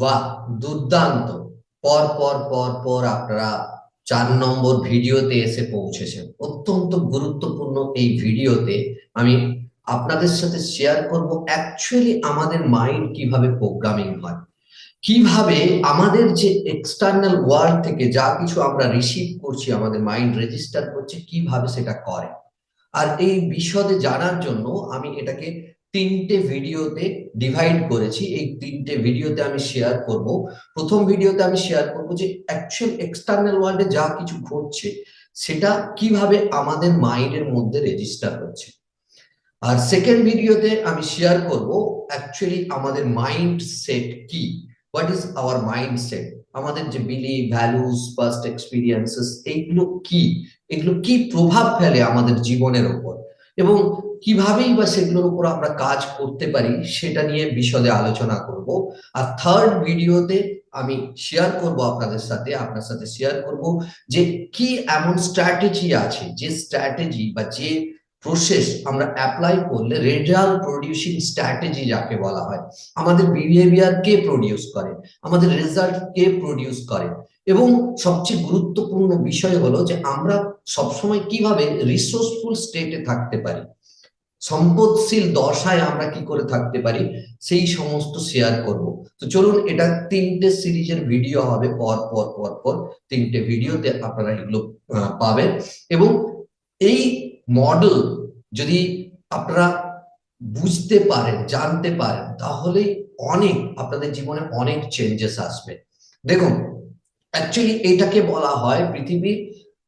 বাহ, দুর্দান্ত। পর পর পর পর আপনারা 4 নম্বর ভিডিওতে এসে পৌঁছেছেন। অত্যন্ত গুরুত্বপূর্ণ এই ভিডিওতে আমি আপনাদের সাথে শেয়ার করব অ্যাকচুয়ালি আমাদের মাইন্ড কিভাবে প্রোগ্রামিং হয়, কিভাবে আমাদের যে এক্সটার্নাল ওয়ার্ল্ড থেকে যা কিছু আমরা রিসিভ করছি, আমাদের মাইন্ড রেজিস্টার করছে, কিভাবে সেটা করে। আর এই বিশদে জানার জন্য আমি এটাকে 3টে ভিডিওতে ডিভাইড করেছি। এই 3টে ভিডিওতে আমি শেয়ার করব। প্রথম ভিডিওতে আমি শেয়ার করব যে অ্যাকচুয়াল এক্সটার্নাল ওয়ার্ল্ডে যা কিছু ঘটছে সেটা কিভাবে আমাদের মাইন্ডের মধ্যে রেজিস্টার হচ্ছে। আর সেকেন্ড ভিডিওতে আমি শেয়ার করব অ্যাকচুয়ালি আমাদের মাইন্ড সেট কি, what is our mind set, আমাদের যে বিলিভ, ভ্যালুস, পাস্ট এক্সপিরিয়েন্সেস, এগুলো কি প্রভাব ফেলে আমাদের জীবনের উপর, এবং কিভাবেই বা সেগুলোর উপর আমরা কাজ করতে পারি সেটা নিয়ে বিশদে আলোচনা করব। আর থার্ড ভিডিওতে আমি শেয়ার করব আপনার সাথে শেয়ার করব যে কি এমন স্ট্র্যাটেজি আছে, যে স্ট্র্যাটেজি বা যে প্রসেস আমরা অ্যাপ্লাই করলে রেজাল্ট প্রডিউসিং স্ট্র্যাটেজি যাকে বলা হয়, আমাদের বিহেভিয়ার কে প্রডিউস করে, আমাদের রেজাল্ট কে প্রডিউস করে, এবং সবচেয়ে গুরুত্বপূর্ণ বিষয় হলো যে আমরা সবসময় কিভাবে রিসোর্সফুল স্টেটে থাকতে পারি, সম্পদশীল দশায় আমরা কি করে থাকতে পারি, সেই সমস্ত শেয়ার করব। তো চলুন, এটা 3টে সিরিজের ভিডিও হবে, পর পর পর পর 3টে ভিডিওতে আপনারা এগুলো পাবেন। এবং এই মডেল যদি আপনারা বুঝতে পারেন, জানতে পারেন, তাহলে আপনাদের জীবনে অনেক চেঞ্জেস আসবে। দেখুন, অ্যাকচুয়ালি এটাকে বলা হয় পৃথিবীর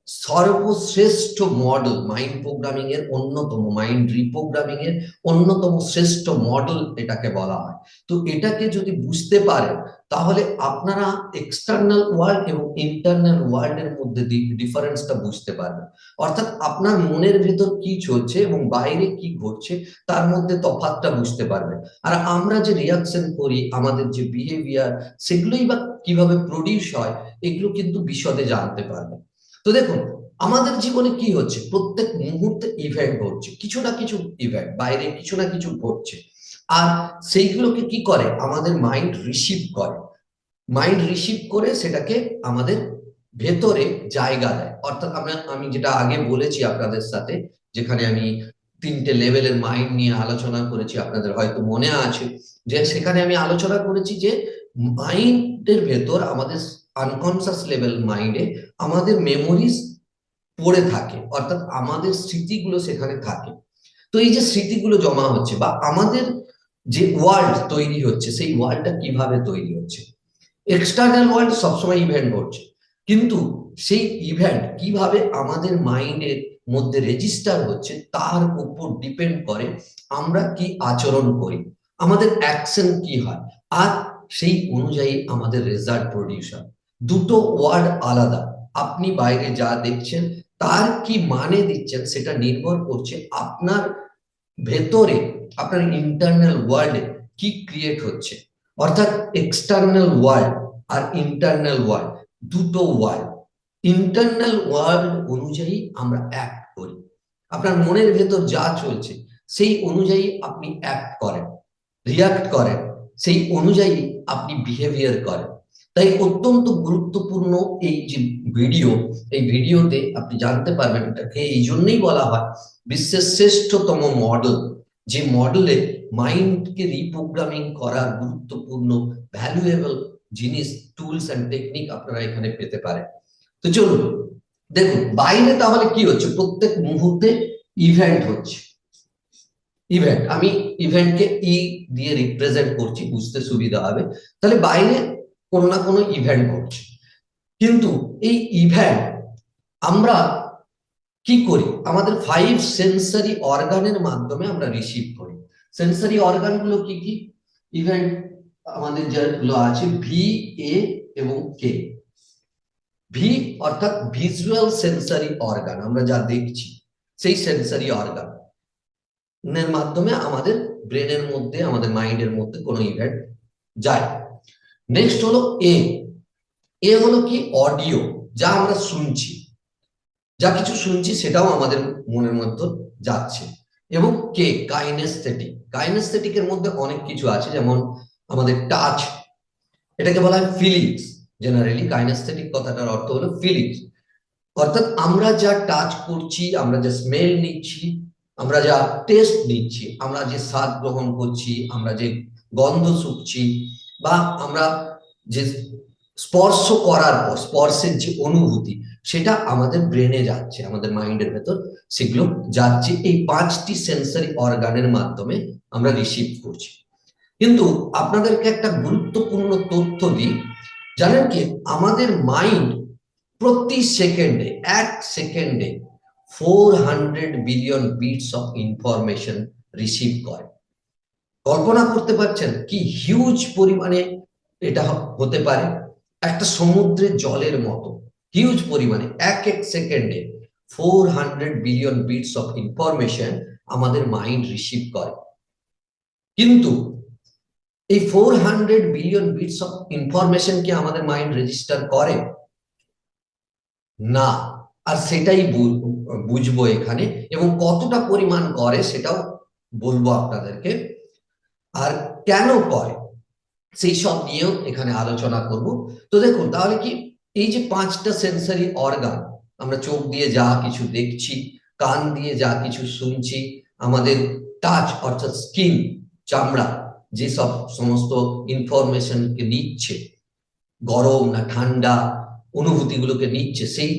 সর্বশ্রেষ্ঠ মডেল, মাইন্ড প্রোগ্রামিং এর অন্যতম, মাইন্ড রিপ্রোগ্রামিং এর অন্যতম শ্রেষ্ঠ মডেল এটাকে বলা হয়। তো এটাকে যদি বুঝতে পারেন তাহলে আপনারা এক্সটার্নাল ওয়ার্ল্ড এবং ইন্টারনাল ওয়ার্ল্ড এর মধ্যে ডিফারেন্সটা বুঝতে পারবেন। অর্থাৎ আপনার মনের ভেতর কি চলছে এবং বাইরে কি ঘটছে তার মধ্যে তফাৎটা বুঝতে পারবেন। আর আমরা যে রিয়াকশন করি, আমাদের যে বিহেভিয়ার, সেগুলোই বা কিভাবে প্রডিউস হয়, এগুলো কিন্তু বিশদে জানতে পারবেন। তো দেখুন, আমাদের জীবনে কি হচ্ছে, প্রত্যেক মুহূর্তে ইভেন্ট ঘটছে, কিছু না কিছু ইভেন্ট, বাইরে কিছু না কিছু ঘটছে। আর সেইগুলোকে কি করে আমাদের মাইন্ড রিসিভ করে, মাইন্ড রিসিভ করে সেটাকে আমাদের ভেতরে জায়গা দেয়। অর্থাৎ আমি যেটা আগে বলেছি আপনাদের সাথে, যেখানে আমি 3টে লেভেলের মাইন্ড নিয়ে আলোচনা করেছি, আপনাদের হয়তো মনে আছে যে সেখানে আমি আলোচনা করেছি যে মাইন্ডের ভেতর, আমাদের আনকনসিয়াস লেভেল মাইন্ডে আমাদের মেমোরিজ পড়ে থাকে, অর্থাৎ আমাদের স্মৃতিগুলো সেখানে থাকে। তো এই যে স্মৃতিগুলো জমা হচ্ছে বা আমাদের যে ওয়ার্ল্ড তৈরি হচ্ছে, সেই ওয়ার্ল্ডটা কিভাবে তৈরি হচ্ছে, এক্সটার্নাল ওয়ার্ল্ড সবসময় ইভেন্ট ঘটছে, কিন্তু সেই ইভেন্ট কিভাবে আমাদের মাইন্ডের মধ্যে রেজিস্টার হচ্ছে তার উপর ডিপেন্ড করে আমরা কি আচরণ করি, আমাদের অ্যাকশন কি হয়, আর সেই অনুযায়ী আমাদের রেজাল্ট প্রডিউস হয়। দুটো ওয়ার্ড আলাদা। আপনি বাইরে যা দেখছেন তার কি মানে দিচ্ছেন সেটা নির্ভর করছে আপনার ভেতরে, আপনার ইন্টারনাল ওয়ার্ল্ডে কি ক্রিয়েট হচ্ছে। অর্থাৎ এক্সটার্নাল ওয়ার্ল্ড আর ইন্টারনাল ওয়ার্ল্ড দুটো ওয়ার্ল্ড। ইন্টারনাল ওয়ার্ল্ড অনুযায়ী আমরা অ্যাক্ট করি, আপনার মনের ভেতর যা চলছে সেই অনুযায়ী আপনি অ্যাক্ট করেন, রিয়াক্ট করেন, সেই অনুযায়ী আপনি বিহেভিয়ার করেন। তাই অত্যন্ত গুরুত্বপূর্ণ এই যে ভিডিও, এই ভিডিওতে আপনি জানতে পারবেন এটাকে এই জন্যই বলা হয় বিশ্বের শ্রেষ্ঠতম মডেল, যে মডেলে মাইন্ডকে রিপ্রোগ্রামিং করার গুরুত্বপূর্ণ ভ্যালুয়েবল জিনিস, টুলস অ্যান্ড টেকনিক আপনারা এখানে পেতে পারেন। তো চলুন দেখুন, বাইরে তাহলে কি হচ্ছে, প্রত্যেক মুহূর্তে ইভেন্ট হচ্ছে। ইভেন্ট, আমি ইভেন্টকে দিয়ে রিপ্রেজেন্ট করছি, বুঝতে সুবিধা হবে। তাহলে বাইরে কোনো না কোনো ইভেন্ট ঘটছে, কিন্তু এই ইভেন্ট আমরা কি করি, আমাদের 5 সেন্সারি অর্গানের মাধ্যমে আমরা রিসিভ করি। সেন্সারি অর্গানগুলো কি কি, ইভেন্ট আমাদের যেগুলো আছে ভি, এ এবং কে। ভি অর্থাৎ ভিজুয়াল সেন্সারি অর্গান, আমরা যা দেখছি সেই সেন্সারি অর্গান এর মাধ্যমে আমাদের ব্রেনের মধ্যে, আমাদের মাইন্ডের মধ্যে কোনো ইভেন্ট যায়। নেক্সট হলো এ। এ হলো কি, অডিও, যা আমরা শুনছি, যা কিছু শুনছি সেটাও আমাদের মনের মধ্যে যাচ্ছে। এবং কে, কাইনেস্থেটিক। কাইনেস্থেটিকের মধ্যে অনেক কিছু আছে, যেমন আমাদের টাচ, এটাকে বলা হয় ফিলিংস। জেনারেলি কাইনেস্থেটিক কথাটার অর্থ হলো ফিলিংস, অর্থাৎ আমরা যা টাচ করছি, আমরা যা স্মেল নিচ্ছি, আমরা যা টেস্ট নিচ্ছি, আমরা যে স্বাদ গ্রহণ করছি, আমরা যে গন্ধ শুকছি, বা আমরা যে স্পর্শ করার পর স্পর্শের যে অনুভূতি, সেটা আমাদের ব্রেনে যাচ্ছে, আমাদের মাইন্ডের ভেতর সেগুলো যাচ্ছে, এই 5টি সেন্সরি অর্গানের মাধ্যমে আমরা রিসিভ করছি। কিন্তু আপনাদেরকে একটা গুরুত্বপূর্ণ তথ্য দিই, জানেন কি, আমাদের মাইন্ড প্রতি সেকেন্ডে, 1 সেকেন্ডে 400 billion bits of information receive করে। কল্পনা করতে পারছেন কি হিউজ পরিমাণে এটা হতে পারে? একটা সমুদ্রের জলের মতো হিউজ পরিমাণে এক এক সেকেন্ডে 400 বিলিয়ন বিটস অফ ইনফরমেশন আমাদের মাইন্ড রিসিভ করে। কিন্তু এই 400 বিলিয়ন বিটস অফ ইনফরমেশন কি আমাদের মাইন্ড রেজিস্টার করে? না। আর সেটাই বুঝবো এখানে, এবং কতটা পরিমাণ করে সেটাও বলবো আপনাদেরকে, আর কেন করে সেই সব নিয়েও এখানে আলোচনা করব। তো দেখুন, তাহলে কি এই যে 5টা সেন্সরি অর্গান, আমরা চোখ দিয়ে যা কিছু দেখছি, কান দিয়ে যা কিছু শুনছি, আমাদের টাচ অর্থাৎ স্কিন, চামড়া যেসব সমস্ত ইনফরমেশনকে নিচ্ছে, গরম না ঠান্ডা অনুভূতিগুলোকে নিচ্ছে, সেই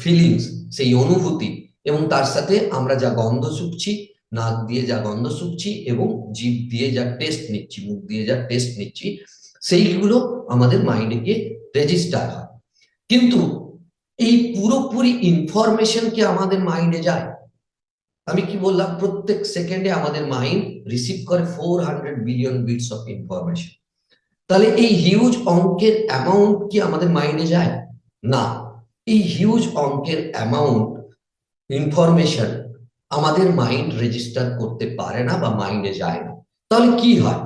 ফিলিংস, সেই অনুভূতি, এবং তার সাথে আমরা যা গন্ধ শুকছি, নাক দিয়ে যা গন্ধ শুকছি, এবং জিভ দিয়ে যা টেস্ট নিচ্ছি, মুখ দিয়ে যা টেস্ট নিচ্ছি, সেইগুলো আমাদের মাইন্ডে গিয়ে রেজিস্টার হয়। কিন্তু এই পুরোপুরি ইনফরমেশন কি আমাদের মাইন্ডে যায়? আমি কি বললাম, প্রত্যেক সেকেন্ডে আমাদের মাইন্ড রিসিভ করে 400 বিলিয়ন বিটস অফ ইনফরমেশন। তাহলে এই হিউজ অঙ্কের অ্যামাউন্ট কি আমাদের মাইন্ডে যায়? না। এই হিউজ অঙ্কের অ্যামাউন্ট ইনফরমেশন আমাদের মাইন্ড রেজিস্টার করতে পারে না বা মাইন্ডে যায় না। তাহলে কি হয়?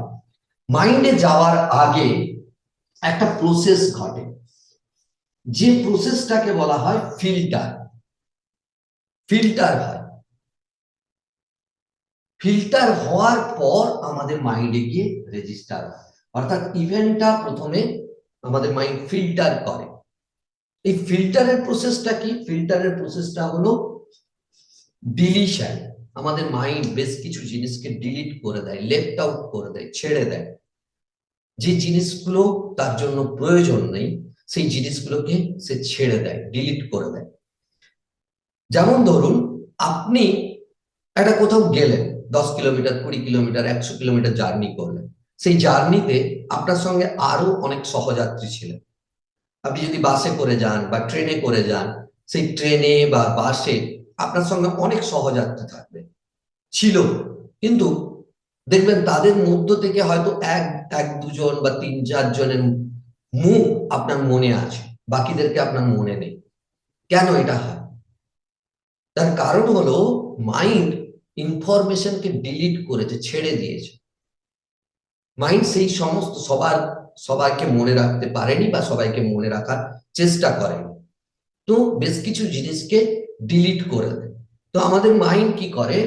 মাইন্ডে যাওয়ার আগে একটা প্রসেস ঘটে, যে প্রসেসটাকে বলা হয় ফিল্টার। ফিল্টার হয়, ফিল্টার হওয়ার পর আমাদের মাইন্ডে গিয়ে রেজিস্টার হয়। অর্থাৎ ইভেন্টটা প্রথমে আমাদের মাইন্ড ফিল্টার করে। এই ফিল্টারের প্রসেসটা কি? ফিল্টারের প্রসেসটা হলো ডিলিশন। আমাদের মাইন্ড বেশ কিছু জিনিসকে ডিলিট করে দেয়, লেফট আউট করে দেয়, ছেড়ে দেয়। যে জিনিসগুলো তার জন্য প্রয়োজন নেই, সেই জিনিসগুলোকে সে ছেড়ে দেয়, ডিলিট করে দেয়। যেমন ধরুন, আপনি একটা কোথাও গেলেন, 10 কিলোমিটার, 20 কিলোমিটার, 100 কিলোমিটার জার্নি করলেন। সেই জার্নিতে আপনার সঙ্গে আরো অনেক সহযাত্রী ছিলেন। আপনি যদি বাসে করে যান বা ট্রেনে করে যান, সেই ট্রেনে বা বাসে আপনার সঙ্গে অনেক সহযাত্রী থাকবে, ছিল। কিন্তু দেখবেন তাদের মধ্য থেকে হয়তো এক এক দুজন বা 3-4 জনের মুখ আপনার মনে আছে, বাকিদেরকে আপনার মনে নেই। কেন এটা হয়? তার কারণ হলো মাইন্ড ইনফরমেশনকে ডিলিট করেছে, ছেড়ে দিয়েছে। মাইন্ড সেই সমস্ত সবাইকে মনে রাখতে পারেনি বা সবাইকে মনে রাখার চেষ্টা করেনি, তো বেশ কিছু জিনিসকে ডিলিট করে দেয়। তো আমাদের মাইন্ড কি করে,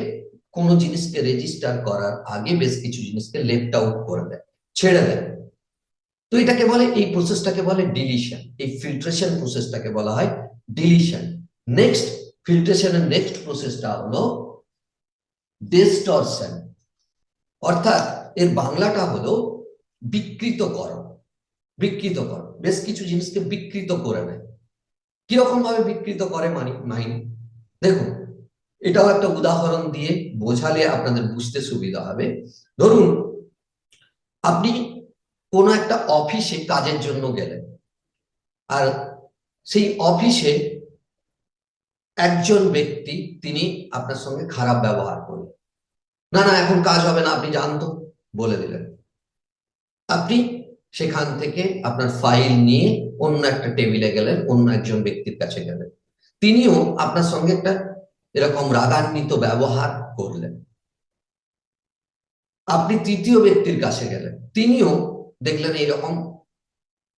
কোনো জিনিসকে রেজিস্টার করার আগে বেশ কিছু জিনিসকে লেফট আউট করে দেয়, ছেড়ে দেয়। তো এটাকে বলে, এই প্রসেসটাকে বলে ডিলিশন। এই ফিল্ট্রেশন প্রসেসটাকে বলা হয় ডিলিশন। নেক্সট, ফিল্ট্রেশনের নেক্সট প্রসেসটা হলো ডিস্টরশন, অর্থাৎ এর বাংলাটা হলো বিকৃতকরণ। বিকৃতকরণ, বেশ কিছু জিনিসকে বিকৃত করে নেয়। কিরকম ভাবে বিকৃত করে মাইন্ড? দেখুন, এটাও একটা উদাহরণ দিয়ে বোঝালে আপনাদের বুঝতে সুবিধা হবে। ধরুন, আপনি কোনো একটা অফিসে কাজের জন্য গেলেন, আর সেই অফিসে একজন ব্যক্তি, তিনি আপনার সঙ্গে খারাপ ব্যবহার করলেন। না না, এখন কাজ হবে না, আপনি জানতো বলে দিলেন। আপনি সেখান থেকে আপনার ফাইল নিয়ে অন্য একটা টেবিলে গেলেন, অন্য একজন ব্যক্তির কাছে গেলেন, তিনিও আপনার সঙ্গে একটা এরকম রাগান্বিত ব্যবহার করলেন। আপনি তৃতীয় ব্যক্তির কাছে গেলেন, তিনিও দেখলেন এরকম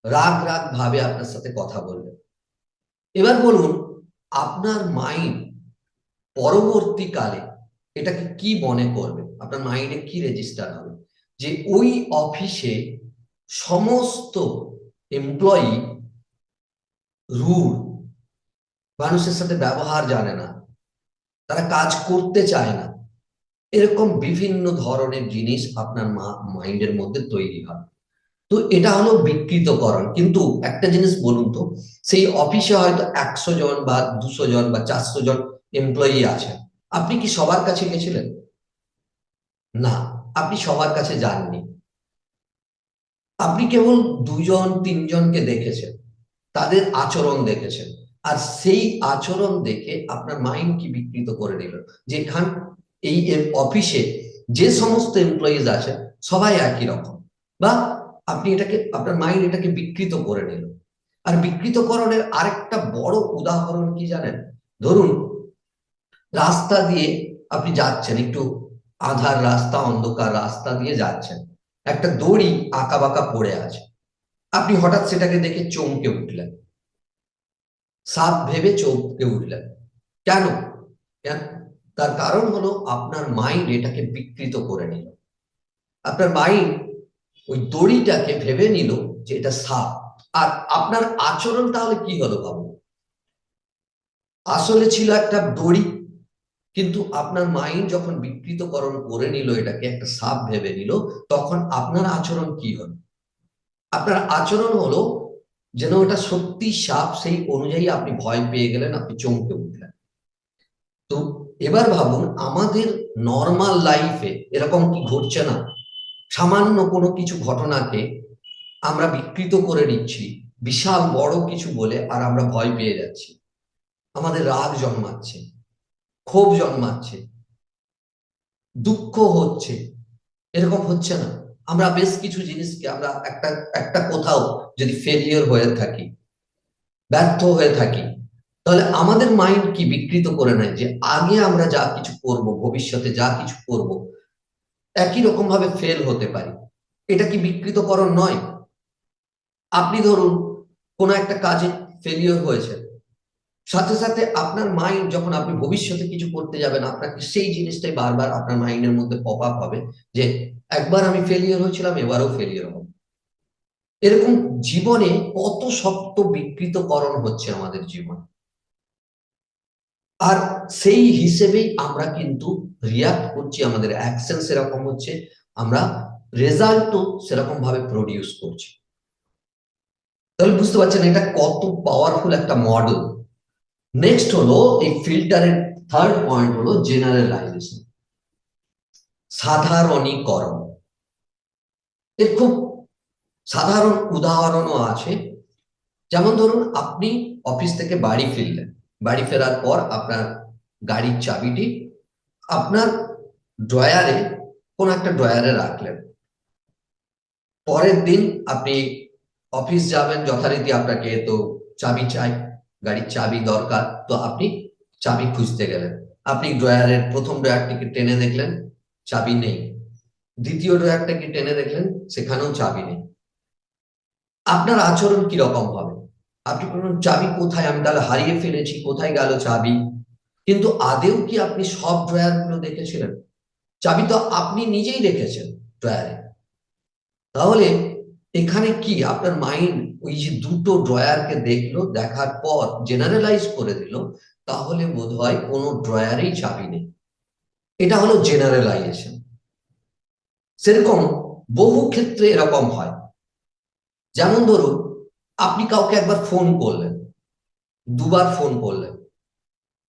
রাগ রাগ ভাবে আপনার সাথে কথা বললেন। এবার বলুন, আপনার মাইন্ড পরবর্তীকালে এটাকে কি মনে করবে? আপনার মাইন্ডে কি রেজিস্টার হবে? যে ওই অফিসে সমস্ত এমপ্লয়ি রুড, মানুষের সাথে ব্যবহার জানে না, তারা কাজ করতে চায় না, এরকম বিভিন্ন ধরনের জিনিস আপনার মাইন্ডের মধ্যে তৈরি হয়। তো এটা হলো বিকৃতকরণ। কিন্তু একটা জিনিস বলুন তো, সেই অফিসে হয়তো 100 জন বা 200 জন বা 400 জন এমপ্লয়ি আছেন, আপনি কি সবার কাছে গেছিলেন? না, আপনি সবার কাছে যাননি। আপনি কেবল 2 জন 3 জনকে দেখেছেন, তাদের আচরণ দেখেছেন, আর সেই আচরণ দেখে আপনার মাইন্ড কি বিকৃত করে দিল যে এখান এই অফিসে যে সমস্ত এমপ্লয়িজ আছে সবাই একই রকম, বা আপনি এটাকে, আপনার মাইন্ড এটাকে বিকৃত করে নিল। আর বিকৃতকরণের আরেকটা বড় উদাহরণ কি জানেন? ধরুন রাস্তা দিয়ে আপনি যাচ্ছেন, একটু আঁধার রাস্তা, অন্ধকার রাস্তা দিয়ে যাচ্ছেন, একটা দড়ি আঁকা বাঁকা পড়ে আছে, আপনি হঠাৎ সেটাকে দেখে চমকে উঠলেন, সাপ ভেবে চমকে উঠলেন। কেন? কেন? তার কারণ হলো আপনার মাইন্ড এটাকে বিকৃত করে নিল। আপনার মাইন্ড ওই দড়িটাকে ভেবে নিল যে এটা সাপ। আর আপনার আচরণ তাহলে কি হলো ভাবুন? আসলে ছিল একটা দড়ি, কিন্তু আপনার মাইন্ড যখন বিকৃতকরণ করে নিল, এটাকে একটা সাপ ভেবে নিল, তখন আপনার আচরণ কি হলো? আপনার আচরণ হলো যেন ওটা সত্যি সাপ, সেই অনুযায়ী আপনি ভয় পেয়ে গেলেন, আপনি চমকে উঠলেন। তো এবার ভাবুন, আমাদের নর্মাল লাইফে এরকম কি ঘটছে না? সামান্য কোনো কিছু ঘটনাকে আমরা বিকৃত করে নিচ্ছি বিশাল বড় কিছু বলে, আর আমরা ভয় পেয়ে যাচ্ছি, আমাদের রাগ জন্মাচ্ছে, ক্ষোভ জন্মাচ্ছে, দুঃখ হচ্ছে। এরকম হচ্ছে না? আমরা বেশ কিছু জিনিসকে আমরা একটা একটা কোথাও যদি ফেলিওর হয়ে থাকি, ব্যর্থ হয়ে থাকি, তাহলে আমাদের মাইন্ড কি বিকৃত করে নেয় যে আগে আমরা যা কিছু করব, ভবিষ্যতে যা কিছু করব, একই রকম ভাবে ফেল হতে পারি। এটা কি বিকৃতকরণ নয়? আপনি ধরুন কোনো একটা কাজে ফেলিওর হয়েছে, সাথে সাথে আপনার মাইন্ড যখন আপনি ভবিষ্যতে কিছু করতে যাবেন, আপনাকে সেই জিনিসটাই বারবার আপনার মাইন্ডের মধ্যে পপ আপ হবে যে একবার আমি ফেলিওর হয়েছিলাম, এবারও ফেলিওর হব। এরকম জীবনে কত শক্ত বিকৃতকরণ হচ্ছে আমাদের জীবনে, আর সেই হিসেবেই আমরা কিন্তু রিয়াক্ট করছি, আমাদের অ্যাকশন সেরকম হচ্ছে, আমরা রেজাল্টও সেরকম ভাবে প্রডিউস করছি। তাহলে বুঝতে পারছেন এটা কত পাওয়ারফুল একটা মডেল। নেক্সট হলো এই ফিল্টারের থার্ড পয়েন্ট হলো জেনারেলাইজেশন, সাধারণীকরণ। এর খুব সাধারণ উদাহরণও আছে। যেমন ধরুন আপনি অফিস থেকে বাড়ি ফিরলেন, বাড়ি ফেরার পর আপনার গাড়ির চাবিটি আপনার ড্রয়ারে, কোন একটা ড্রয়ারে রাখলেন। পরের দিন আপনি অফিস যাবেন, যথারীতি আপনাকে তো চাবি চাই, গাড়ির চাবি দরকার, তো আপনি চাবি খুঁজতে গেলেন। আপনি ড্রয়ারের প্রথম ড্রয়ারটিকে টেনে দেখলেন, চাবি নেই। দ্বিতীয় ড্রয়ারটাকে টেনে দেখলেন, সেখানেও চাবি নেই। আপনার আচরণ কিরকম হবে? আপনি বলবেন চাবি কোথায়, আমি তাহলে হারিয়ে ফেলেছি, কোথায় গেল চাবি? কিন্তু আদেও কি আপনি সব ড্রয়ার গুলো দেখেছিলেন? চাবি তো আপনি নিজেই রেখেছেন ড্রয়ারে। তাহলে এখানে কি আপনার মাইন্ড ওই যে দুটো ড্রয়ারকে দেখলো, দেখার পর জেনারেলাইজ করে দিল, তাহলে বোধ হয় কোনো ড্রয়ারেই চাবি নেই। এটা হলো জেনারেলাইজেশন। সেরকম বহু ক্ষেত্রে এরকম হয়। যেমন ধরুন আপনি কাউকে একবার ফোন করলেন, দুবার ফোন করলেন,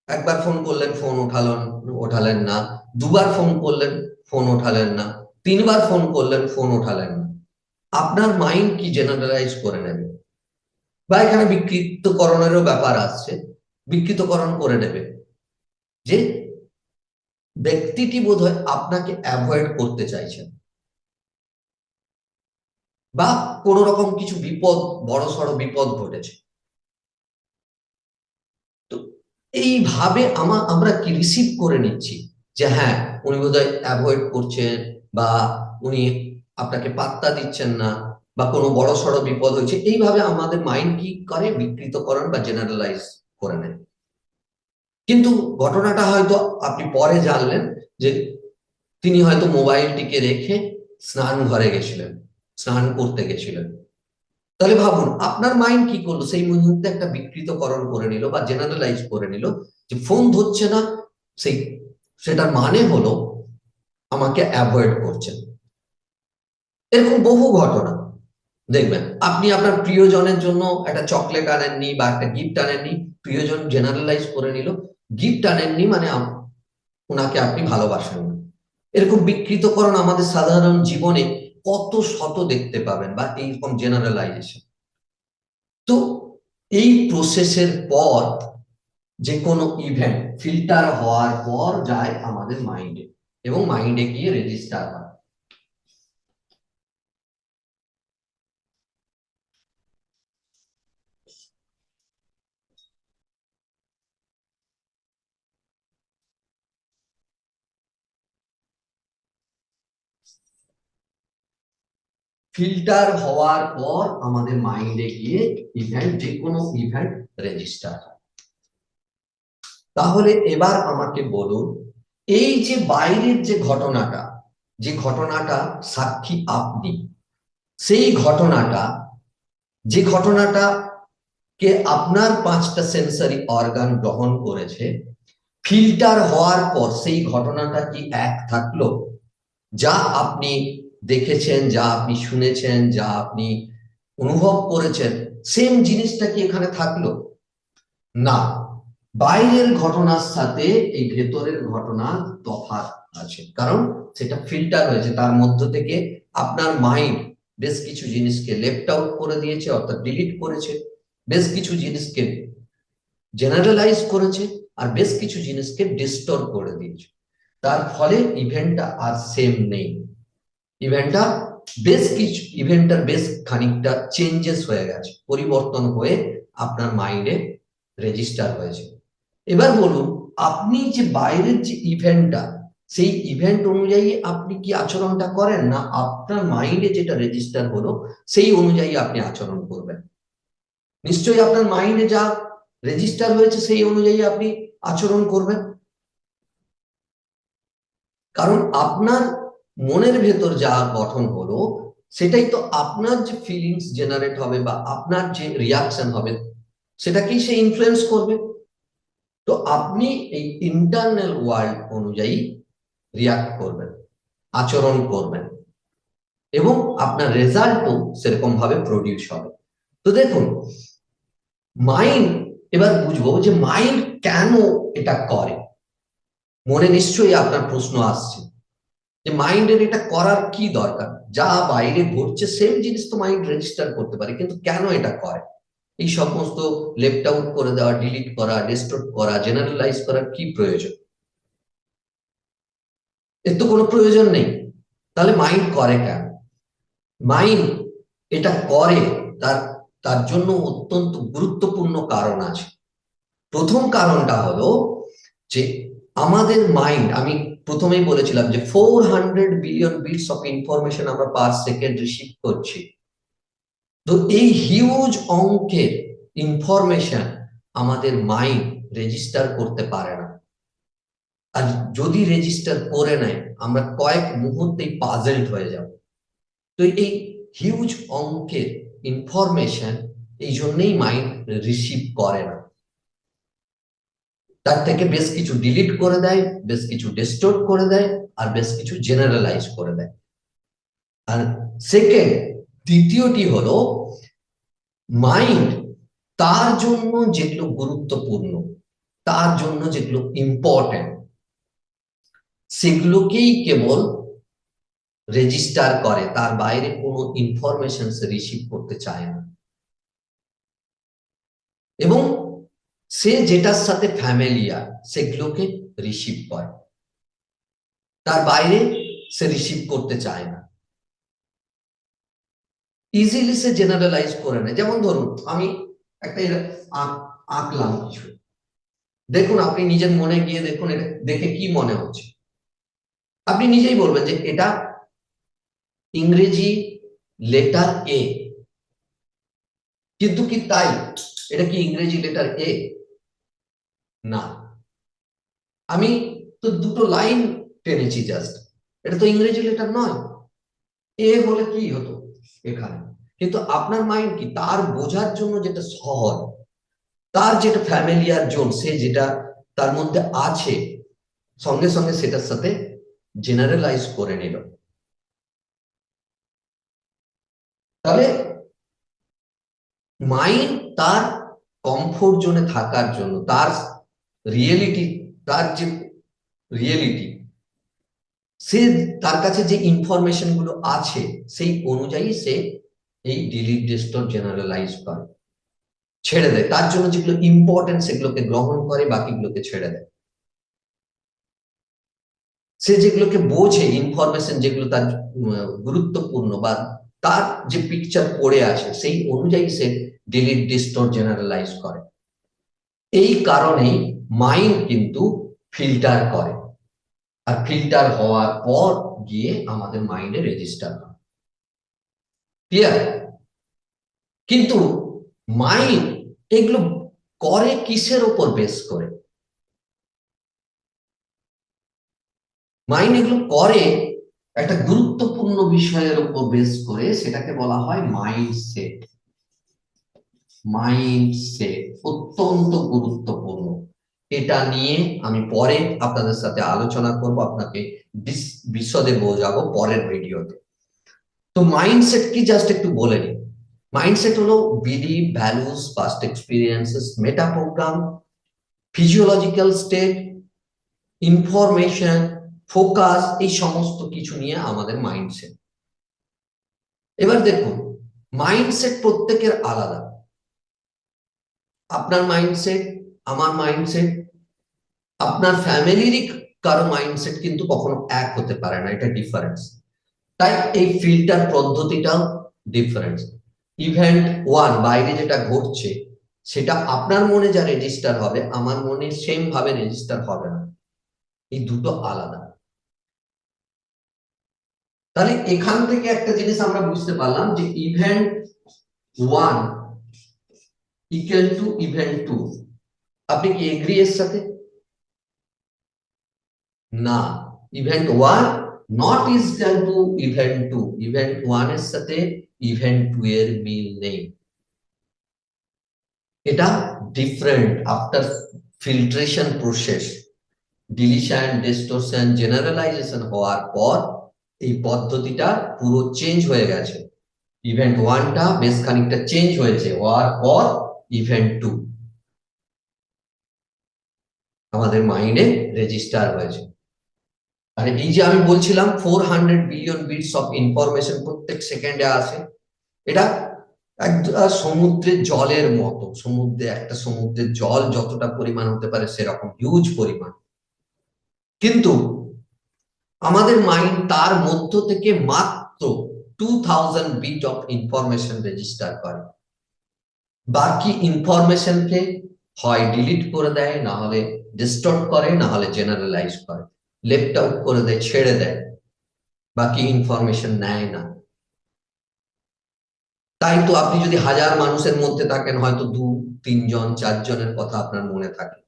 একবার ফোন করলেন ফোন ওঠালেন না, দুবার ফোন করলেন ফোন ওঠালেন না, তিনবার ফোন করলেন ফোন ওঠালেন না। আপনার মাইন্ড কি জেনারেলাইজ করে নেবে, বা এখানে বিকৃতকরণেরও ব্যাপার আসছে, বিকৃতকরণ করে নেবে যে ব্যক্তিটি বোধহয় আপনাকে অ্যাভয়েড করতে চাইছেন, বা কোন রকম কিছু বিপদ, বড়সড় বিপদ ঘটেছে। তো এইভাবে আমরা কি রিসিভ করে নিচ্ছি যে হ্যাঁ, উনি বোধহয় অ্যাভয়েড করছেন, বা উনি আপনাকে পাত্তা দিচ্ছেন না, বা কোনো বড়সড় বিপদ হয়েছে। এইভাবে আমাদের মাইন্ড কি করে, বিকৃতকরণ বা জেনারেলাইজ করে নেয়। কিন্তু ঘটনাটা হয়তো আপনি পরে জানলেন যে তিনি হয়তো মোবাইলটিকে রেখে স্নান ঘরে গেছিলেন, স্নান করতে গেছিলেন। তাহলে ভাবুন আপনার মাইন্ড কি করলো, সেই মুহূর্তে একটা বিকৃতকরণ করে নিল বা জেনারেলাইজ করে নিল যে ফোন ধরছে না, সেই সেটার মানে হলো আমাকে অ্যাভয়েড করছেন। এরকম বহু ঘটনা দেখবেন, আপনি আপনার প্রিয়জনের জন্য একটা চকলেট আনেননি বা একটা গিফট আনেননি, প্রিয়জন জেনারেলাইজ করে নিল গিফট আনেননি মানে ওনাকে আপনি ভালোবাসেন না। এরকম বিকৃতকরণ আমাদের সাধারণ জীবনে কত শত দেখতে পাবেন বা এইরকম জেনারেলাইজেশন। তো এই প্রসেসের পর যে কোনো ইভেন্ট ফিল্টার হওয়ার পর যায় আমাদের মাইন্ডে এবং মাইন্ডে গিয়ে রেজিস্টার হয়। ফিল্টার হওয়ার পর আমাদের মাইন্ডে গিয়ে ইভেন্ট, যে কোনো ইভেন্ট রেজিস্টার হয়। তাহলে এবার আমাকে বলুন, এই যে বাইরের যে ঘটনাটা, যে ঘটনাটা সাক্ষী আপনি, সেই ঘটনাটা, যে ঘটনাটা কে আপনার 5টা সেন্সরি অর্গান গ্রহণ করেছে, ফিল্টার হওয়ার পর সেই ঘটনাটা কি এক থাকলো? যা আপনি দেখেছেন, যা আপনি শুনেছেন, যা আপনি অনুভব করেছেন, সেম জিনিসটা কি এখানে থাকলো? না, বাইরের ঘটনার সাথে এই ভেতরের ঘটনার তফাৎ আছে, কারণ সেটা ফিল্টার হয়েছে। তার মধ্য থেকে আপনার মাইন্ড বেশ কিছু জিনিসকে লেফট আউট করে দিয়েছে, অর্থাৎ ডিলিট করেছে, বেশ কিছু জিনিসকে জেনারেলাইজ করেছে, আর বেশ কিছু জিনিসকে ডিস্টর্ব করে দিয়েছে। তার ফলে ইভেন্টটা আর সেম নেই। ইভেন্টটা বেশ খানিকটা চেঞ্জেস হয়ে গেছে, পরিবর্তন হয়ে আপনার মাইন্ডে রেজিস্টার হয়েছে। এবার বলুন, আপনি যে বাইরের যে ইভেন্টটা, সেই ইভেন্ট অনুযায়ী আপনি কি আচরণটা করেন, না আপনার মাইন্ডে যেটা রেজিস্টার হলো সেই অনুযায়ী আপনি আচরণ করবেন? নিশ্চয়ই আপনার মাইন্ডে যা রেজিস্টার হয়েছে সেই অনুযায়ী আপনি আচরণ করবেন, কারণ আপনার মনের ভেতর যা গঠন হলো সেটাই তো আপনার যে ফিলিংস জেনারেট হবে বা আপনার যে রিয়াকশন হবে সেটাকেই সে ইনফ্লুয়েন্স করবে। তো আপনি এই ইন্টারনাল ওয়ার্ল্ড অনুযায়ী রিয়াক্ট করবেন, আচরণ করবেন, এবং আপনার রেজাল্টও সেরকম ভাবে প্রডিউস হবে। তো দেখুন, মাইন্ড, এবার বুঝবো যে মাইন্ড কেন এটা করে। মনে নিশ্চয়ই আপনার প্রশ্ন আসছে যে মাইন্ডের এটা করার কি দরকার, যা বাইরে ঘটছে সেম জিনিস তো মাইন্ড রেজিস্টার করতে পারে, কিন্তু কেন এটা করে? এই সমস্ত লেফট আউট করে দেওয়া, ডিলিট করা, ডিস্টোর্ট করা, জেনারেলাইজ করার কি প্রয়োজন? এর তো কোনো প্রয়োজন নেই। তাহলে মাইন্ড করে কেন? মাইন্ড এটা করে তার তার জন্য অত্যন্ত গুরুত্বপূর্ণ কারণ আছে। প্রথম কারণটা হলো যে আমাদের মাইন্ড, আমি প্রথমেই বলেছিলাম যে 400 বিলিয়ন বিটস অফ ইনফরমেশন আমরা পার সেকেন্ড রিসিভ করছি। তো এই হিউজ অঙ্কের ইনফরমেশন আমাদের মাইন্ড রেজিস্টার করতে পারে না, আর যদি রেজিস্টার করে নেয় আমরা কয়েক মুহূর্তেই পাজলড হয়ে যাব। তো এই হিউজ অঙ্কের ইনফরমেশন এই জন্যই মাইন্ড রিসিভ করে না, তার থেকে বেশ কিছু ডিলিট করে দেয়, বেশ কিছু ডিস্টোর্ট করে দেয়, আর বেশ কিছু জেনারেলাইজ করে দেয়। আর সেকেন্ড, দ্বিতীয়টি হলো মাইন্ড তার জন্য যেগুলো গুরুত্বপূর্ণ, তার জন্য যেগুলো ইম্পর্টেন্ট, সেগুলোকেই কেবল রেজিস্টার করে, তার বাইরে কোনো ইনফরমেশন সে রিসিভ করতে চায় না। এবং সে যেটার সাথে ফ্যামিলিয়ার সেগুলোকে রিসিভ করে, তার বাইরে সে রিসিভ করতে চায় না। ইজিলি সে জেনারেলাইজ করে নেয়। যেমন ধরুন আমি একটা আঁকলাম কিছু, দেখুন আপনি নিজের মনে গিয়ে দেখুন এটা দেখে কি মনে হচ্ছে। আপনি নিজেই বলবেন যে এটা ইংরেজি লেটার এ, কিন্তু কি তাই? এটা কি ইংরেজি লেটার এ? না, আমি তো দুটো লাইন টেনেছি জাস্ট, এটা তো ইংরেজি লেটার নয়। এ হলে কি হতো? এখানে, কিন্তু আপনার মাইন্ড কি তার বোঝার জন্য যেটা সহজ, তার যেটা ফ্যামিলিয়ার জোন, সে যেটা তার মধ্যে আছে সঙ্গে সঙ্গে সেটার সাথে জেনারেলাইজ করে নিল। তাহলে মাইন্ড তার কমফোর্ট জোনে থাকার জন্য, তার রিয়েলিটি, তার যে রিয়েলিটি, সে তার কাছে যে ইনফরমেশন গুলো আছে সেই অনুযায়ী সে এই ডিলিট ডিস্টোর জেনারেলাইজ করে, ছেড়ে দেয়। তার জন্য যেগুলো ইম্পর্টেন্ট সেগুলোকে গ্রহণ করে, বাকিগুলোকে ছেড়ে দেয়। সে যেগুলোকে বোঝে, ইনফরমেশন যেগুলো তার গুরুত্বপূর্ণ বা তার যে পিকচার পড়ে আছে সেই অনুযায়ী সে ডিলিট ডিস্টোর জেনারেলাইজ করে। এই কারণেই মাইন্ড কিন্তু ফিল্টার করে, আর ফিল্টার হওয়ার পর গিয়ে আমাদের মাইন্ডে রেজিস্টার হয়। ক্লিয়ার? কিন্তু মাইন্ড এগুলো করে কিসের উপর বেস করে? মাইন্ড এগুলো করে একটা গুরুত্বপূর্ণ বিষয়ের উপর বেস করে, সেটাকে বলা হয় মাইন্ডসেট। মাইন্ডসেট অত্যন্ত গুরুত্বপূর্ণ। এটা নিয়ে আমি পরে আপনাদের সাথে আলোচনা করব, আপনাকে বিশদে বোঝাবো পরের ভিডিওতে। তো মাইন্ডসেট কি জাস্ট একটু বলে নিই। মাইন্ডসেট হলো believe, values, past experiences, meta program, physiological state, information, focus, এই সমস্ত কিছু নিয়ে আমাদের মাইন্ডসেট। এবার দেখুন, মাইন্ডসেট প্রত্যেকের আলাদা। আপনার মাইন্ডসেট, আমার মাইন্ডসেট, আপনার ফ্যামিলিরই কারো মাইন্ডসেট কিন্তু কখনো এক হতে পারে না, এটা ডিফারেন্স। তাই এই ফিল্টার পদ্ধতিটাও ডিফারেন্স। ইভেন্ট ওয়ান, বাইরে যেটা ঘটছে সেটা আপনার মনে যা রেজিস্টার হবে আমার মনে সেম ভাবে রেজিস্টার হবে না, এই দুটো আলাদা। তাহলে এখান থেকে একটা জিনিস আমরা বুঝতে পারলাম যে event one equal to event two. আপনি কি এগ্রি এর সাথে? না, event one not equal to event two. Event one এর সাথে ইভেন্ট টু এর মিল নেই, এটা different. After filtration process, deletion, distortion, generalization হওয়ার পর এই পদ্ধতিটা পুরো চেঞ্জ হয়ে গেছে। ইভেন্ট ওয়ানটা বেশ খানিকটা চেঞ্জ হয়েছে, হওয়ার পর ইভেন্ট টু আমাদের মাইন্ডে রেজিস্টার হয়েছে। আর এই যে আমি বলছিলাম 400 বিলিয়ন বিটস অফ ইনফরমেশন প্রত্যেক সেকেন্ডে আসে, এটা একটা সমুদ্রের জলের মতো। একটা সমুদ্রের জল যতটা পরিমাণ হতে পারে সেরকম হিউজ পরিমাণ, কিন্তু আমাদের মাইন্ড তার মধ্য থেকে মাত্র 2000 বিট অফ ইনফরমেশন রেজিস্টার করে। বাকি ইনফরমেশনকে হয় ডিলিট করে দেয়, না হলে ডিস্টর্ট করে, না হলে জেনারেলাইজ করে, লেফট আউট করে দেয়, ছেড়ে দেয়, বাকি ইনফরমেশন নেয় না। তাই তো আপনি যদি 1000 মানুষের মধ্যে থাকেন, হয়তো 2-3 জন 4 জনের কথা আপনার মনে থাকে,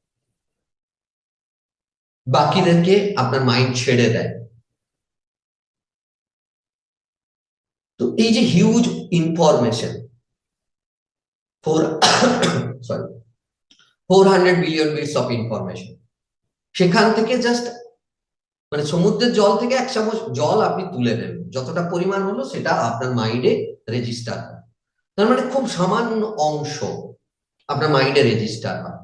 বাকিদেরকে আপনার মাইন্ড ছেড়ে দেয়। তো এই যে huge information, 400 billion bits of information, সেখান থেকে জাস্ট মানে সমুদ্রের জল থেকে 1 চামচ জল আপনি তুলে নেবেন, যতটা পরিমাণ হলো সেটা আপনার মাইন্ডে রেজিস্টার হয়। তার মানে খুব সামান্য অংশ আপনার মাইন্ডে রেজিস্টার হয়।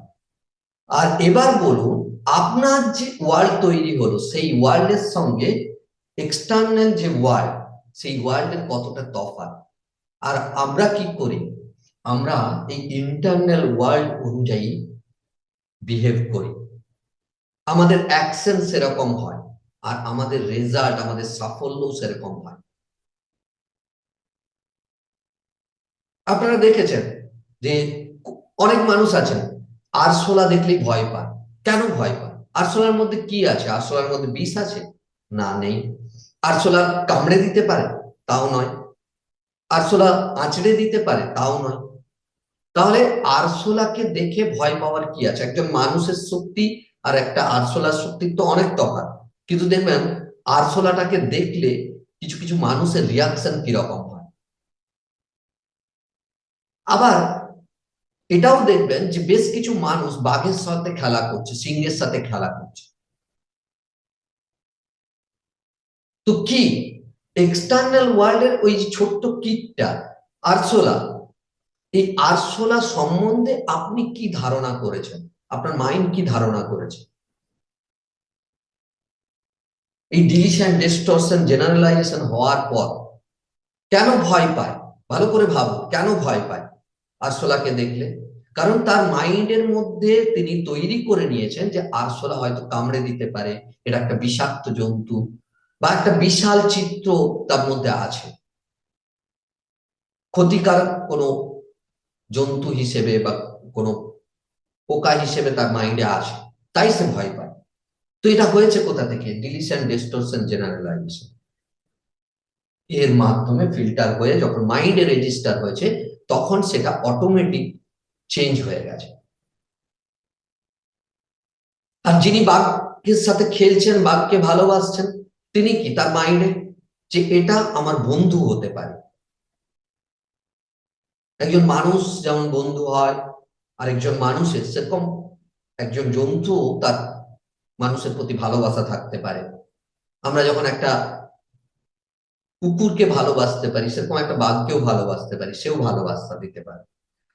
আর এবার বলুন, আপনার যে ওয়ার্ল্ড তৈরি হলো সেই ওয়ার্ল্ডের সঙ্গে এক্সটার্নাল যে ওয়ার্ল্ড, সেই ওয়ার্ল্ডের কতটা তফাৎ। আর আমরা কি করি, আমরা এই ইন্টারনাল ওয়ার্ল্ড অনুযায়ী বিহেভ করি, আমাদের অ্যাকশন সেরকম হয়, আর আমাদের রেজাল্ট, আমাদের সাফল্য সেরকম হয়। আপনারা দেখেছেন যে অনেক মানুষ আছেন আরশোলা দেখলেই ভয় পায়। কেন ভয় পায়? আরশোলার মধ্যে কি আছে? আরশোলার মধ্যে বিষ আছে? না, নেই। আরশোলা কামড়ে দিতে পারে? তাও নয়। আরশোলা আঁচড়ে দিতে পারে? তাও নয়। তাহলে আরশোলাকে দেখে ভয় পাওয়ার কি আছে? একজন মানুষের শক্তি আর একটা আরশোলার শক্তির তো অনেক তফাৎ। কিন্তু দেখবেন আরশোলাটাকে দেখলে কিছু কিছু মানুষের রিয়াকশন কিরকম হয়। আবার এটাও দেখবেন যে বেশ কিছু মানুষ বাঘের সাথে খেলা করছে, সিংহের সাথে খেলা করছে। তো কি এক্সটার্নাল ওয়ার্ল্ডের ওই যে ছোট্ট কিটটা আরশোলা, এই আরশোলা সম্বন্ধে আপনি কি ধারণা করেছেন, আপনার মাইন্ড কি ধারণা করেছে? এই ডিলিশন ডিস্টরশন জেনারেলাইজেশন হওয়ার পর কেন ভয় পায়? ভালো করে ভাবুন, কেন ভয় পায় আরশোলাকে দেখলে? কারণ তার মাইন্ডের মধ্যে তিনি তৈরি করে নিয়েছেন যে আরশোলা হয়তো কামড়ে দিতে পারে, এটা একটা বিষাক্ত জন্তু, বা একটা বিশাল চিত্র তার মধ্যে আছে, ক্ষতিকারক কোনো জন্তু হিসেবে বা কোনো পোকা হিসেবে তার মাইন্ডে আসে, তাই সে ভয় পায়। তো এটা হয়েছে কোথা থেকে? ডিলিশন ডিস্টরশন জেনারেলাইজেশন এর মাধ্যমে ফিল্টার হয়ে যখন মাইন্ডে রেজিস্টার হয়েছে, তখন সেটা অটোমেটিক চেঞ্জ হয়ে গেছে। আর যিনি বাঘের সাথে খেলছেন, বাঘকে ভালোবাসছেন, তিনি কি তার মাইন্ডে যে এটা আমার বন্ধু হতে পারে। একজন মানুষ যেমন বন্ধু হয় আরেকজন মানুষের, সেরকম একজন জন্তু তার মানুষের প্রতি ভালোবাসা থাকতে পারে। আমরা যখন একটা কুকুরকে ভালোবাসতে পারি, সেরকম একটা বাঘকেও ভালোবাসতে পারি, সেও ভালোবাসা দিতে পারে।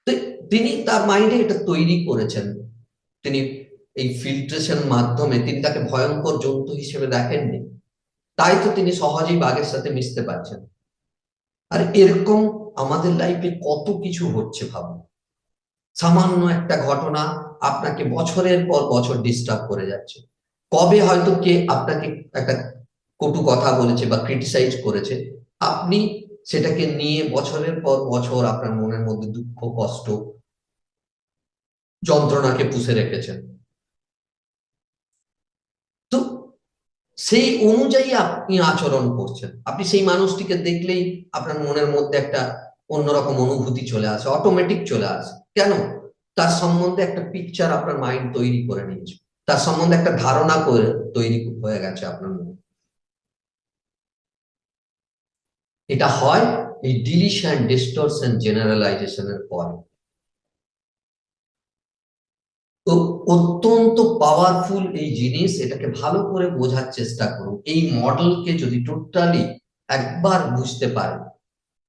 তো তিনি তার মাইন্ডে এটা তৈরি করেছেন। তিনি এই ফিল্ট্রেশন মাধ্যমে তিনি তাকে ভয়ঙ্কর জন্তু হিসেবে দেখেননি, তাই তো তিনি সহজেই বাঘের সাথে মিশতে পারছেন। আর এরকম আমাদের লাইফে কত কিছু হচ্ছে ভাবুন। সামান্য একটা ঘটনা আপনাকে বছরের পর বছর ডিস্টার্ব করে যাচ্ছে। কবে হয়তো কে আপনাকে একটা কটু কথা বলেছে বা ক্রিটিসাইজ করেছে, আপনি সেটাকে নিয়ে বছরের পর বছর আপনার মনের মধ্যে দুঃখ, কষ্ট, যন্ত্রণাকে পুষে রেখেছেন। তো সেই অনুযায়ী আপনি আচরণ করছেন। আপনি সেই মানুষটিকে দেখলেই আপনার মনের মধ্যে একটা অন্যরকম অনুভূতি চলে আসে, অটোমেটিক চলে আসে। কেন? তার সম্বন্ধে একটা পিকচার আপনার মাইন্ড তৈরি করে নিয়েছে, তার সম্বন্ধে একটা ধারণা করে তৈরি হয়ে গেছে আপনার মনে। এটা হয় এই ডিলিশন ডিস্টরশন জেনারেলাইজেশনের পরে। তো অত্যন্ত পাওয়ারফুল এই জিনিস, এটাকে ভালো করে বোঝার চেষ্টা করুন। এই মডেলকে যদি টোটালি একবার বুঝতে পারেন,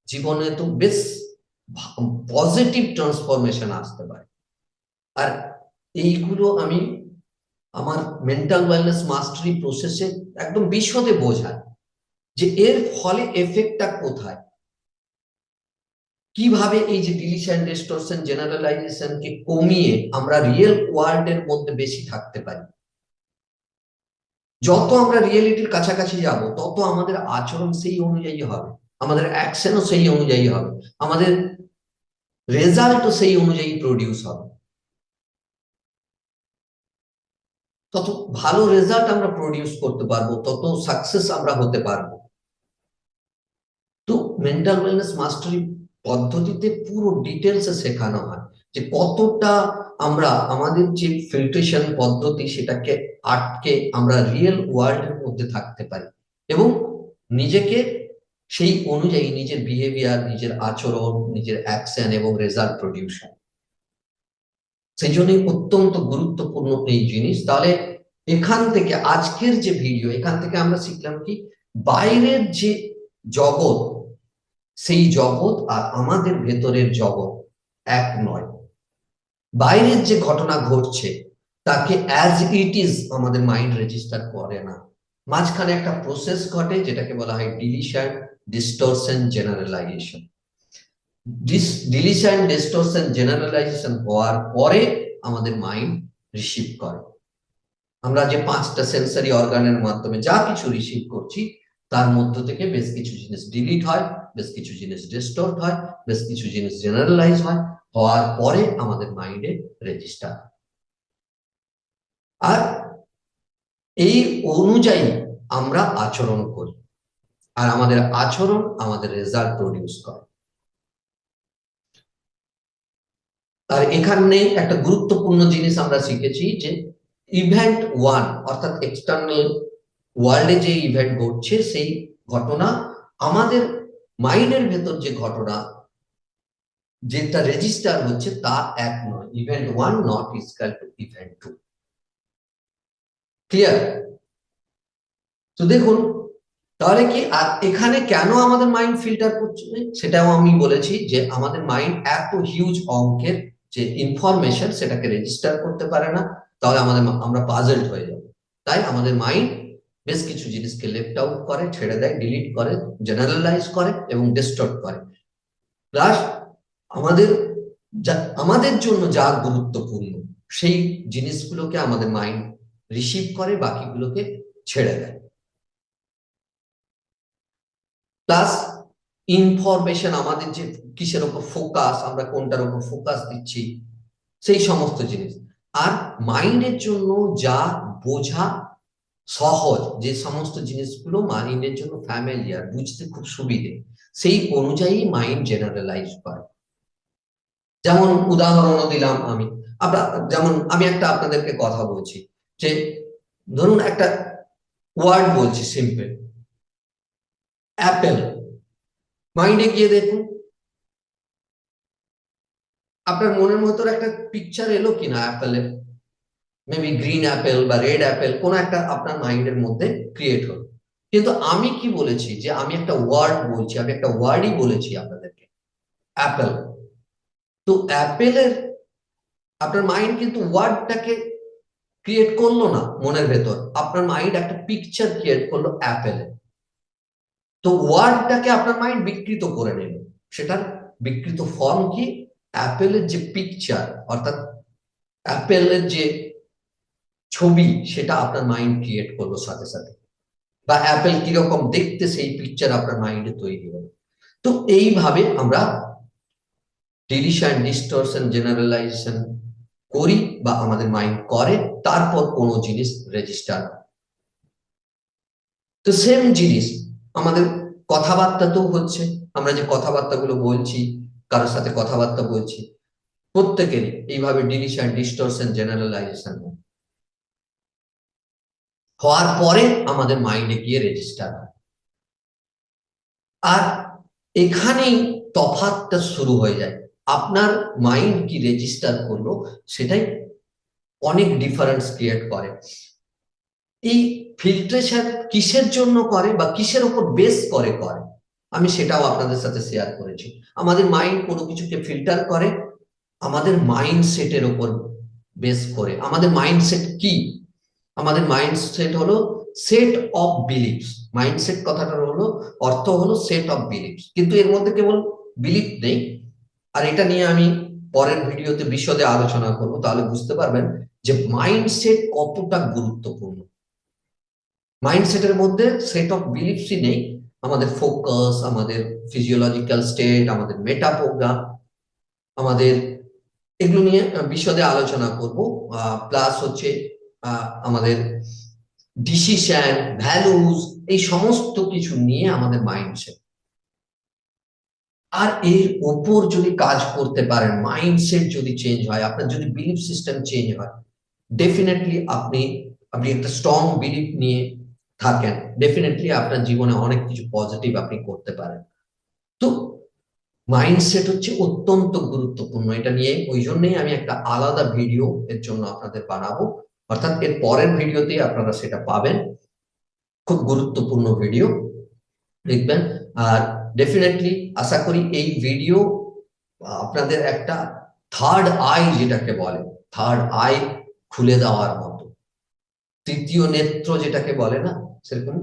জীবনে তো বেশ পজিটিভ ট্রান্সফরমেশন আসতে পারে। আর এইগুলো আমি আমার মেন্টাল ওয়েলনেস মাস্টারি প্রসেসে একদম বিশদে বোঝাই যে এর ফলে এফেক্টটা কোথায়, কিভাবে এই যে ডিলিশন ডিস্টরশন জেনারেলাইজেশনকে কমিয়ে আমরা রিয়েল ওয়ার্ল্ডের মধ্যে বেশি থাকতে পারি। যত আমরা রিয়েলিটির কাছাকাছি যাব, তত আমাদের আচরণ সেই অনুযায়ী হবে, আমাদের অ্যাকশনও সেই অনুযায়ী হবে, আমাদের রেজাল্টও সেই অনুযায়ী প্রডিউস হবে। তত ভালো রেজাল্ট আমরা প্রডিউস করতে পারবো, তত সাকসেস আমরা হতে পারবো। তো মেন্টাল ওয়েলনেস মাস্টারি পদ্ধতিতে পুরো ডিটেলসে শেখানো হয় যে কতটা আমরা আমাদের যে ফিল্ট্রেশন পদ্ধতি সেটাকে আটকে আমরা রিয়েল ওয়ার্ল্ডের মধ্যে থাকতে পারি, এবং নিজেকে সেই অনুযায়ী নিজের বিহেভিয়ার, নিজের আচরণ, নিজের অ্যাকশন এবং রেজাল্ট প্রডিউস হয়। সেই জন্যই অত্যন্ত গুরুত্বপূর্ণ এই জিনিস। তাহলে এখান থেকে আজকের যে ভিডিও, এখান থেকে আমরা শিখলাম কি বাইরের যে জগৎ, সেই জগৎ আর আমাদের ভেতরের জগৎ এক নয়। বাইরের যে ঘটনা ঘটছে তাকে অ্যাজ ইট ইজ আমাদের মাইন্ড রেজিস্টার করে না, মাঝখানে একটা প্রসেস ঘটে যেটাকে বলা হয় deletion distortion generalisation. Deletion distortion generalisation হওয়ার পরে আমাদের মাইন্ড রিসিভ করে। আমরা যে 5টা সেন্সরি অর্গানের মাধ্যমে যা কিছু রিসিভ করছি, তার মধ্য থেকে বেশ কিছু জিনিস ডিলিট হয়, বেশ কিছু জিনিস ডিস্টোর্ট হয়, বেশ কিছু জিনিস জেনারেলাইজ হয়, হওয়ার পরে আমাদের মাইন্ডে রেজিস্টার। আর এই অনুযায়ী আমরা আচরণ করি, আর আমাদের আচরণ আমাদের রেজাল্ট প্রডিউস করে। আর এখানে একটা গুরুত্বপূর্ণ জিনিস আমরা শিখেছি যে ইভেন্ট ওয়ান, অর্থাৎ এক্সটার্নাল ওয়ার্ল্ডে যে ইভেন্ট ঘটছে সেই ঘটনা আমাদের মাইন্ডের ভেতর যে ঘটনা যেটা রেজিস্টার হচ্ছে তা এক নয়, event one not equal to event two. Clear? তো দেখুন তাহলে কি, আর এখানে কেন আমাদের মাইন্ড ফিল্টার করছে সেটাও আমি বলেছি, যে আমাদের মাইন্ড এত হিউজ অঙ্কের যে ইনফরমেশন সেটাকে রেজিস্টার করতে পারে না, তাহলে আমরা পাজলড হয়ে যাব। তাই আমাদের মাইন্ড বেশ কিছু জিনিসকে লেফট আউট করে, ছেড়ে দেয়, ডিলিট করে, জেনারেলাইজ করে এবং ডিস্টর্ট করে। প্লাস আমাদের আমাদের জন্য যা গুরুত্বপূর্ণ সেই জিনিসগুলোকে আমাদের মাইন্ড রিসিভ করে, বাকিগুলোকে ছেড়ে দেয়। প্লাস ইনফরমেশন, আমাদের যে কিসের উপর ফোকাস, আমরা কোনটার উপর ফোকাস দিচ্ছি, সেই সমস্ত জিনিস। আর মাইন্ডের জন্য যা বোঝা সহজ, যে সমস্ত জিনিসগুলো মাইন্ডের জন্য ফ্যামিলিয়ার, বুঝতে খুব সুবিধে, সেই অনুযায়ী মাইন্ড জেনারেলাইজ করে। যেমন উদাহরণও দিলাম আমি, যেমন আমি একটা আপনাদেরকে কথা বলছি, যে ধরুন একটা ওয়ার্ড বলছি সিম্পল, অ্যাপেল। মাইন্ডে গিয়ে দেখুন আপনার মনের মতো একটা পিকচার এলো কিনা অ্যাপেলের, মেবি গ্রিন অ্যাপেল বা রেড অ্যাপেল, কোন একটা আপনার মাইন্ডের মধ্যে ক্রিয়েট হলো। কিন্তু আমি কি বলেছি, যে আমি একটা ওয়ার্ড বলছি, আমি একটা ওয়ার্ডই বলেছি আপনাদেরকে, অ্যাপেল। তো অ্যাপেলের আপনার মাইন্ড কিন্তু ওয়ার্ডটাকে ক্রিয়েট করলো না মনের ভেতর, আপনার মাইন্ড একটা পিকচার ক্রিয়েট করলো অ্যাপেলের। তো ওয়ার্ডটাকে আপনার মাইন্ড বিকৃত করে নিল। সেটার বিকৃত ফর্ম কি, অ্যাপেলের যে পিকচার, অর্থাৎ অ্যাপেলের যে ছবি, সেটা আপনার মাইন্ড ক্রিয়েট করলো সাথে সাথে, বা অ্যাপেল কিরকম দেখতে সেই পিকচার আপনার মাইন্ডে তৈরি হলো। তো এইভাবে আমরা ডিলিশন, ডিস্টরশন, জেনারেলাইজেশন করি, বা আমাদের মাইন্ড করে, তারপর কোনো জিনিস রেজিস্টার। তো সেম জিনিস আমাদের কথাবার্তাতেও হচ্ছে। আমরা যে কথাবার্তাগুলো বলছি, কারোর সাথে কথাবার্তা বলছি, প্রত্যেকেরই এইভাবে ডিলিশন, ডিস্টরশন, জেনারেলাইজেশন হওয়ার পরে আমাদের মাইন্ডে গিয়ে রেজিস্টার হয়। আর এখানেই তফাৎটা শুরু হয়ে যায়। আপনার মাইন্ড কি রেজিস্টার করলো সেটাই অনেক ডিফারেন্স ক্রিয়েট করে। এই ফিল্ট্রেশন কিসের জন্য করে বা কিসের উপর বেস করে আমি সেটাও আপনাদের সাথে শেয়ার করেছি। আমাদের মাইন্ড কোনো কিছুকে ফিল্টার করে আমাদের মাইন্ডসেটের উপর বেস করে। আমাদের মাইন্ডসেট কি? আমাদের মাইন্ডসেট হলো সেট অফ বিলিফস। মাইন্ডসেট কথাটার হলো অর্থ হলো সেট অফ বিলিফস, কিন্তু এর মধ্যে কেবল বিলিফ নেই। আর এটা নিয়ে আমি পরের ভিডিওতে বিশদে আলোচনা করব, তাহলে বুঝতে পারবেন যে মাইন্ডসেট কতটা গুরুত্বপূর্ণ। মাইন্ডসেটের মধ্যে সেট অফ বিলিফসই নেই, আমাদের ফোকাস, আমাদের ফিজিওলজিক্যাল স্টেট, আমাদের মেটা প্রোগ্রাম, আমাদের এগুলো নিয়ে বিশদে আলোচনা করব। প্লাস হচ্ছে আমাদের ডিসিশন, ভ্যালুজ, এই সমস্ত কিছু নিয়ে আমাদের মাইন্ডসেট। আর এর ওপর যদি কাজ করতে পারেন, মাইন্ডসেট যদি চেঞ্জ হয়, আপনার যদি বিলিফ সিস্টেম চেঞ্জ হয়, ডেফিনেটলি আপনি একটা স্ট্রং বিলিফ নিয়ে থাকেন, ডেফিনেটলি আপনার জীবনে অনেক কিছু পজিটিভ আপনি করতে পারেন। তো মাইন্ডসেট হচ্ছে অত্যন্ত গুরুত্বপূর্ণ। এটা নিয়ে ওই জন্যই আমি একটা আলাদা ভিডিও এর জন্য আপনাদের বানাবো, অর্থাৎ এর পরের ভিডিওতেই আপনারা সেটা পাবেন। খুব গুরুত্বপূর্ণ ভিডিও, দেখবেন। আর ডেফিনেটলি আশা করি এই ভিডিও আপনাদের একটা থার্ড আই, যেটাকে বলে থার্ড আই, খুলে দেওয়ার মতো, তৃতীয় নেত্র যেটাকে বলে না, সেরকম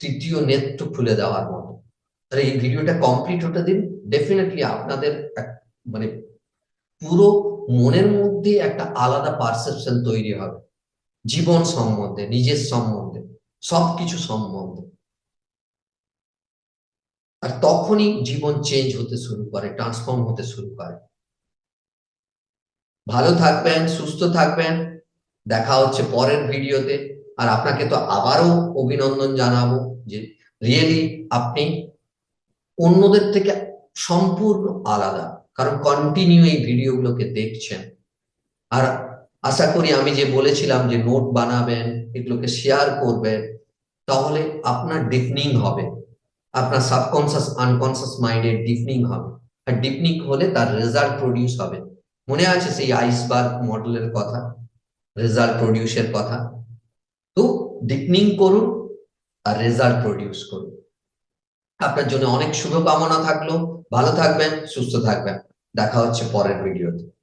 তৃতীয় নেত্র খুলে দেওয়ার মতো। আর এই ভিডিওটা কমপ্লিট হতে দিন, ডেফিনেটলি আপনাদের মানে পুরো মনের মধ্যে একটা আলাদা পারসেপশন তৈরি হবে জীবন সম্বন্ধে, নিজের সম্বন্ধে, সবকিছু সম্বন্ধে। আর তখনই জীবন চেঞ্জ হতে শুরু করে, ট্রান্সফর্ম হতে শুরু করে। ভালো থাকবেন, সুস্থ থাকবেন, দেখা হচ্ছে পরের ভিডিওতে। আর আপনাকে তো আবারও অভিনন্দন জানাবো যে রিয়েলি আপনি অন্যদের থেকে সম্পূর্ণ আলাদা, কারণ কন্টিনিউ এই ভিডিওগুলোকে দেখছেন। আর আশা করি আমি যে বলেছিলাম যে নোট বানাবেন, এগুলোকে শেয়ার করবেন, তাহলে আপনার ডিপনিং হবে, আপনার সাবকনসিয়াস আনকনসিয়াস মাইন্ডের ডিপনিং হবে। আর ডিপনিক হলে তার রেজাল্ট প্রডিউস হবে। মনে আছে সেই আইসবার্গ মডেলের কথা, রেজাল্ট প্রডিউসের কথা? তো ডিপনিং করুন আর রেজাল্ট প্রডিউস করুন। আপনার জন্য অনেক শুভকামনা থাকলো। ভালো থাকবেন, সুস্থ থাকবেন। দেখা হচ্ছে পরের ভিডিওতে।